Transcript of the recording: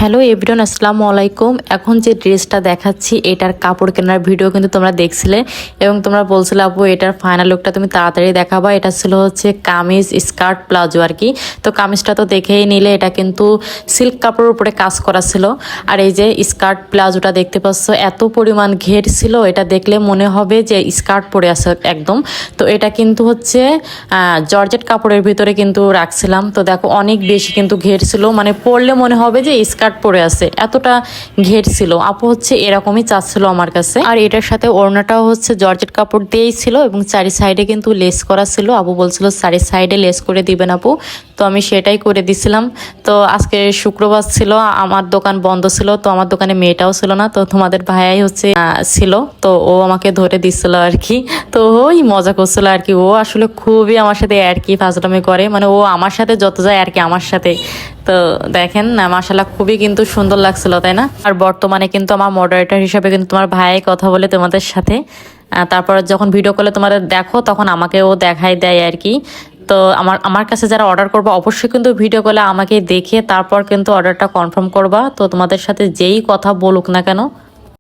Hello everyone, আসসালামু আলাইকুম। এখন যে ড্রেসটা দেখাচ্ছি এটার কাপড় কেনার ভিডিও কিন্তু তোমরা দেখছিলে এবং তোমরা বলছিলে আপু এটার ফাইনাল লুকটা তুমি তাড়াতাড়ি দেখাবা। এটা ছিল হচ্ছে কামিজ স্কার্ট প্লাজো আর কি। তো কামিজটা তো দেখেই নিলে, এটা কিন্তু সিল্ক কাপড়ের উপরে কাজ করা ছিল। আর এই যে স্কার্ট প্লাজোটা দেখতে পাচ্ছ, এত পরিমাণ ঘের ছিল, এটা দেখলে মনে হবে যে স্কার্ট পরে আছে একদম। তো এটা কিন্তু হচ্ছে জর্জেট কাপড়ের ভিতরে কিন্তু রাখছিলাম। তো দেখো অনেক বেশি কিন্তু ঘের ছিল, মানে পরলে মনে হবে যে স্কার্ট পরে আছে, এতটা ঘের ছিল। আপু হচ্ছে এরকমই চাচ্ছিল আমার কাছে। আর এটার সাথে ওড়নাটাও হচ্ছে জর্জেট কাপড় দিয়েই ছিল এবং চারি সাইডে কিন্তু লেস করা ছিল। আপু বলছিল চারি সাইডে লেস করে দিবেন আপু, তো আমি সেটাই করে দিছিলাম। তো আজকে শুক্রবার ছিল, আমার দোকান বন্ধ ছিল, তো আমার দোকানে মেয়েটাও ছিল না, তো তোমাদের ভাইয়াই হচ্ছে ছিল, তো ও আমাকে ধরে দিচ্ছিল আর কি। তো ওই মজা করছিল আর কি। ও আসলে খুবই আমার সাথে আর কি ফাজলামি করে, মানে ও আমার সাথে যত যায় আর কি আমার সাথে। তো দেখেন না, মাশাআল্লাহ খুবই কিন্তু সুন্দর লাগছিল, তাই না? আর বর্তমানে কিন্তু আমার মডারেটর হিসাবে কিন্তু তোমার ভাই কথা বলে তোমাদের সাথে। তারপর যখন ভিডিও কলে তোমাদের দেখো তখন আমাকেও দেখাই দেয় আর কি। তো আমার কাছে যারা অর্ডার করবা অবশ্যই কিন্তু ভিডিও কলে আমাকে দেখে তারপর কিন্তু অর্ডারটা কনফার্ম করবা। তো তোমাদের সাথে যেই কথা বলুক না কেন